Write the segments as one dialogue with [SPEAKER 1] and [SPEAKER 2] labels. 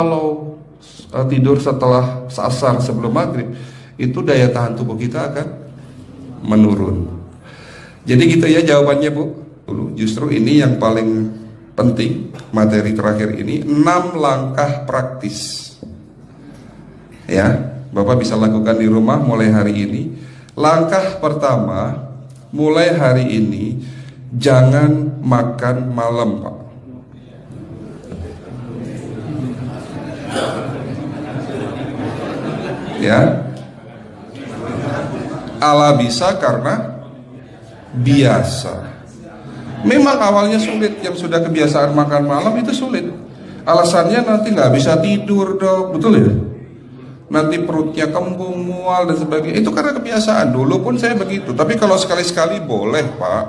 [SPEAKER 1] Kalau tidur setelah asar sebelum maghrib, itu daya tahan tubuh kita akan menurun. Jadi gitu ya jawabannya Bu. Justru ini yang paling penting, materi terakhir ini 6 langkah praktis. Ya, Bapak bisa lakukan di rumah mulai hari ini. Langkah pertama, mulai hari ini jangan makan malam, Pak. Ya, ala bisa karena biasa. Memang awalnya sulit, yang sudah kebiasaan makan malam itu sulit. Alasannya nanti nggak bisa tidur dong, betul ya? Nanti perutnya kembung, mual dan sebagainya. Itu karena kebiasaan. Dulu pun saya begitu. Tapi kalau sekali-sekali boleh, Pak.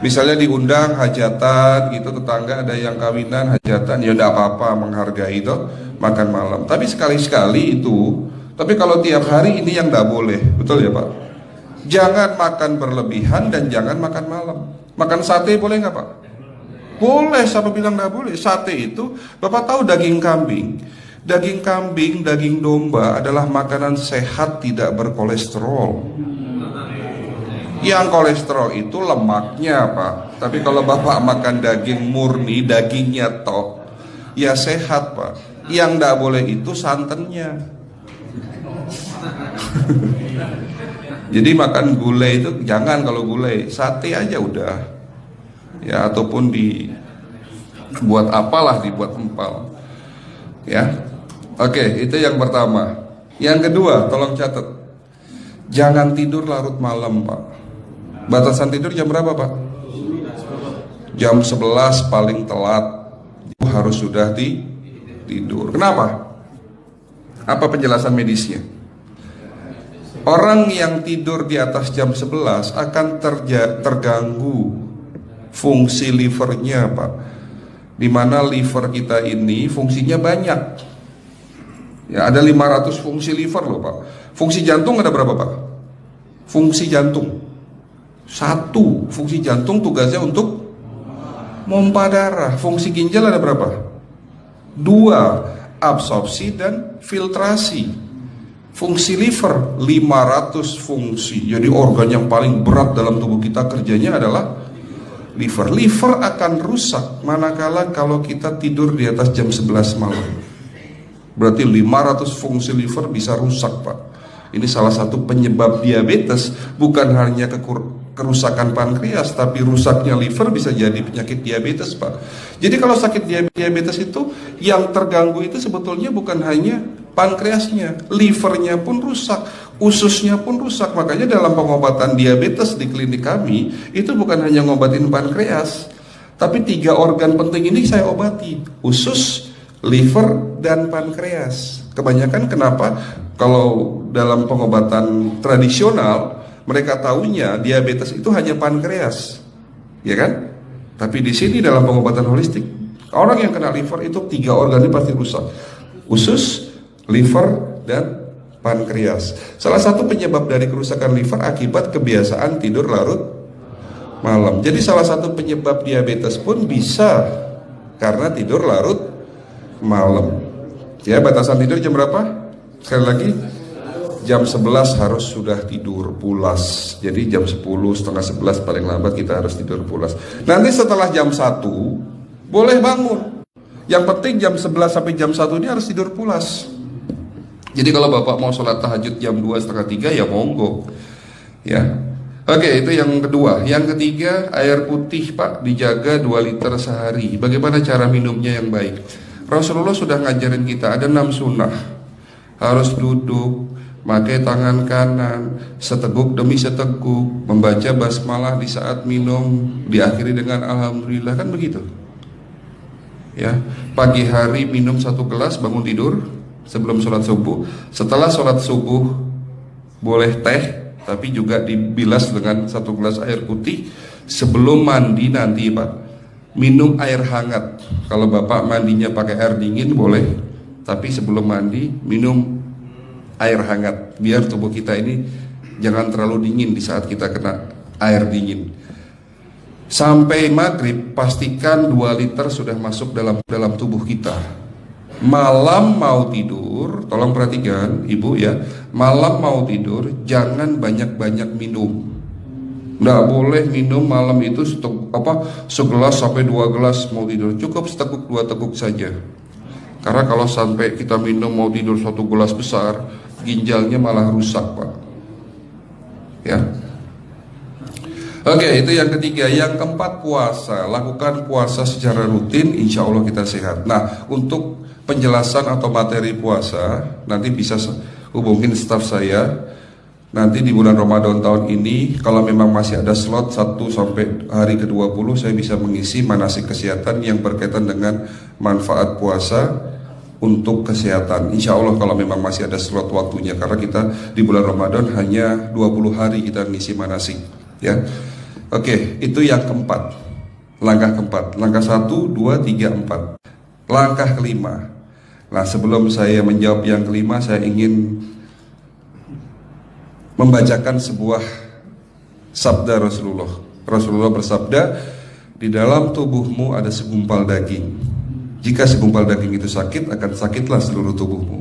[SPEAKER 1] Misalnya diundang hajatan gitu, tetangga ada yang kawinan, hajatan, ya enggak apa-apa, menghargai itu makan malam. Tapi sekali-sekali itu. Tapi kalau tiap hari ini yang enggak boleh, betul ya Pak? Jangan makan berlebihan dan jangan makan malam. Makan sate boleh nggak Pak? Boleh, siapa bilang nggak boleh? Sate itu, Bapak tahu daging kambing. Daging kambing, daging domba adalah makanan sehat, tidak berkolesterol. Yang kolesterol itu lemaknya Pak. Tapi kalau Bapak makan daging murni, dagingnya tok, ya sehat Pak. Yang nggak boleh itu santannya. Jadi makan gulai itu jangan, kalau gulai sate aja udah ya, ataupun dibuat apalah, dibuat empal ya. Oke, itu yang pertama. Yang kedua, tolong catat, jangan tidur larut malam Pak. Batasan tidur jam berapa Pak? Jam 11 paling telat harus sudah tidur. Kenapa? Apa penjelasan medisnya? Orang yang tidur di atas jam 11 akan terganggu fungsi livernya Pak. Dimana liver kita ini fungsinya banyak. Ya, ada 500 fungsi liver loh Pak. Fungsi jantung ada berapa Pak? Fungsi jantung 1. Fungsi jantung tugasnya untuk mompa darah. Fungsi ginjal ada berapa? 2. Absorpsi dan filtrasi. Fungsi liver 500 fungsi. Jadi organ yang paling berat dalam tubuh kita kerjanya adalah liver. Liver akan rusak manakala kalau kita tidur di atas jam 11 malam. Berarti 500 fungsi liver bisa rusak Pak. Ini salah satu penyebab diabetes. Bukan hanya kerusakan pankreas, tapi rusaknya liver bisa jadi penyakit diabetes Pak. Jadi kalau sakit diabetes itu yang terganggu itu sebetulnya bukan hanya pankreasnya, livernya pun rusak, ususnya pun rusak. Makanya dalam pengobatan diabetes di klinik kami itu bukan hanya ngobatin pankreas, tapi 3 organ penting ini saya obati: usus, liver, dan pankreas. Kebanyakan kenapa? Kalau dalam pengobatan tradisional mereka tahunya diabetes itu hanya pankreas, ya kan? Tapi di sini dalam pengobatan holistik, orang yang kena liver itu 3 organ ini pasti rusak: usus, liver, dan pankreas. Salah satu penyebab dari kerusakan liver akibat kebiasaan tidur larut malam. Jadi salah satu penyebab diabetes pun bisa karena tidur larut malam. Ya, batasan tidur jam berapa? Sekali lagi, jam 11 harus sudah tidur pulas. Jadi jam 10, setengah 11 paling lambat kita harus tidur pulas. Nanti setelah jam 1 boleh bangun. Yang penting jam 11 sampai jam 1 ini harus tidur pulas. Jadi kalau Bapak mau sholat tahajud jam 2, setengah 3 ya monggo. Ya. Oke, itu yang kedua. Yang ketiga, air putih Pak dijaga 2 liter sehari. Bagaimana cara minumnya yang baik? Rasulullah sudah ngajarin kita ada 6 sunnah. Harus duduk, pakai tangan kanan, seteguk demi seteguk, membaca basmalah di saat minum, diakhiri dengan alhamdulillah, kan begitu. Ya, pagi hari minum 1 gelas, bangun tidur sebelum sholat subuh. Setelah sholat subuh boleh teh, tapi juga dibilas dengan 1 gelas air putih. Sebelum mandi nanti Pak, minum air hangat. Kalau Bapak mandinya pakai air dingin boleh, tapi sebelum mandi minum air hangat, biar tubuh kita ini jangan terlalu dingin di saat kita kena air dingin. Sampai maghrib pastikan 2 liter sudah masuk dalam tubuh kita. Malam mau tidur, tolong perhatikan ibu ya, malam mau tidur jangan banyak-banyak minum. Nggak boleh minum malam itu segelas sampai 2 gelas mau tidur, cukup seteguk 2 teguk saja. Karena kalau sampai kita minum mau tidur 1 gelas besar, ginjalnya malah rusak Pak. Ya. Oke, itu yang ketiga. Yang keempat, puasa. Lakukan puasa secara rutin, insya Allah kita sehat. Nah, untuk penjelasan atau materi puasa nanti bisa hubungin staf saya. Nanti di bulan Ramadan tahun ini, kalau memang masih ada slot 1 sampai hari ke-20, saya bisa mengisi manasik kesehatan yang berkaitan dengan manfaat puasa untuk kesehatan. Insya Allah kalau memang masih ada slot waktunya, karena kita di bulan Ramadan hanya 20 hari kita mengisi manasik. Ya, oke, itu yang keempat. Langkah keempat. Langkah 1, 2, 3, 4. Langkah kelima. Nah, sebelum saya menjawab yang kelima, saya ingin membacakan sebuah sabda Rasulullah. Rasulullah bersabda, di dalam tubuhmu ada segumpal daging. Jika segumpal daging itu sakit, akan sakitlah seluruh tubuhmu.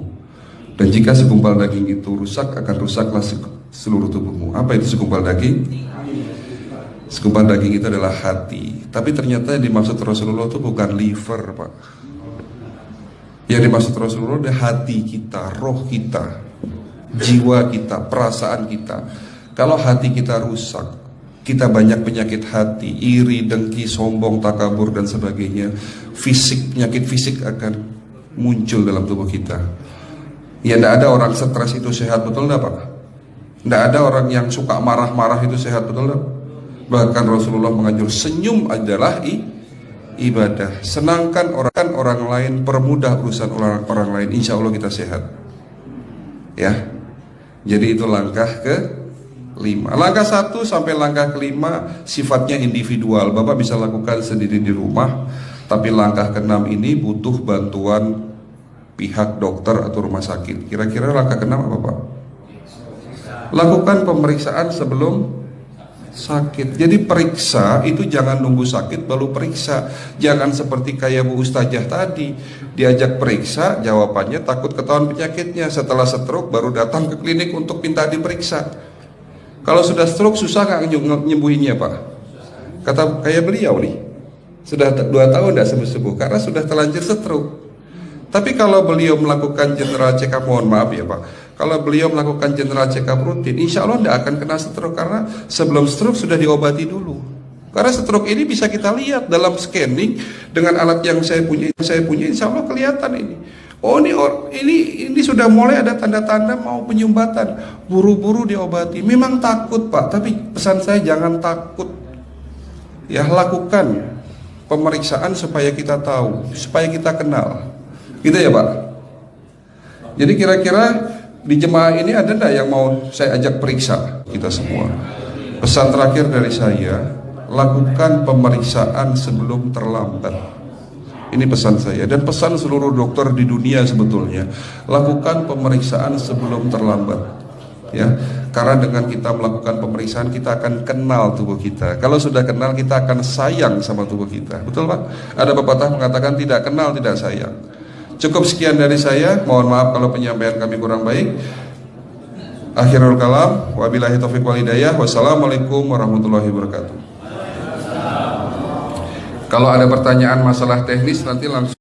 [SPEAKER 1] Dan jika segumpal daging itu rusak, akan rusaklah seluruh tubuhmu. Apa itu segumpal daging? Segumpal daging itu adalah hati. Tapi ternyata yang dimaksud Rasulullah itu bukan liver, Pak. Yang dimaksud Rasulullah adalah hati kita, roh kita, jiwa kita, perasaan kita. Kalau hati kita rusak, kita banyak penyakit hati, iri, dengki, sombong, takabur dan sebagainya. Penyakit fisik akan muncul dalam tubuh kita. Ya, tidak ada orang stres itu sehat, betul tidak Pak? Tidak ada orang yang suka marah-marah itu sehat, betul tidak? Bahkan Rasulullah menganjur senyum adalah ibadah. Senangkan orang lain, permudah urusan orang lain, insya Allah kita sehat. Ya. Jadi itu langkah ke-5. Langkah 1 sampai langkah ke-5 sifatnya individual. Bapak bisa lakukan sendiri di rumah. Tapi langkah ke-6 ini butuh bantuan pihak dokter atau rumah sakit. Kira-kira langkah ke-6 apa Pak? Lakukan pemeriksaan sebelum sakit. Jadi periksa itu jangan nunggu sakit baru periksa. Jangan seperti kayak Bu Ustazah tadi, diajak periksa, jawabannya takut ketahuan penyakitnya. Setelah stroke baru datang ke klinik untuk minta diperiksa. Kalau sudah stroke susah nggak nyembuhinnya Pak? Kata kayak beliau nih, sudah 2 tahun tidak sembuh-sembuh karena sudah terlanjur stroke. Tapi kalau beliau melakukan general check up, mohon maaf ya Pak, kalau beliau melakukan general check up rutin, insya Allah tidak akan kena stroke, karena sebelum stroke sudah diobati dulu. Karena stroke ini bisa kita lihat dalam scanning dengan alat yang saya punya, insya Allah kelihatan ini. Oh ini sudah mulai ada tanda-tanda mau penyumbatan, buru-buru diobati. Memang takut Pak, tapi pesan saya jangan takut. Ya, lakukan pemeriksaan supaya kita tahu, supaya kita kenal. Gitu ya Pak. Jadi kira-kira di jemaah ini ada enggak yang mau saya ajak periksa kita semua? Pesan terakhir dari saya, lakukan pemeriksaan sebelum terlambat. Ini pesan saya dan pesan seluruh dokter di dunia sebetulnya. Lakukan pemeriksaan sebelum terlambat. Ya, karena dengan kita melakukan pemeriksaan kita akan kenal tubuh kita. Kalau sudah kenal kita akan sayang sama tubuh kita. Betul Pak? Ada pepatah mengatakan tidak kenal tidak sayang. Cukup sekian dari saya. Mohon maaf kalau penyampaian kami kurang baik. Akhirul kalam, wabillahi taufiq wal hidayah. Wassalamualaikum warahmatullahi wabarakatuh. Kalau ada pertanyaan masalah teknis nanti langsung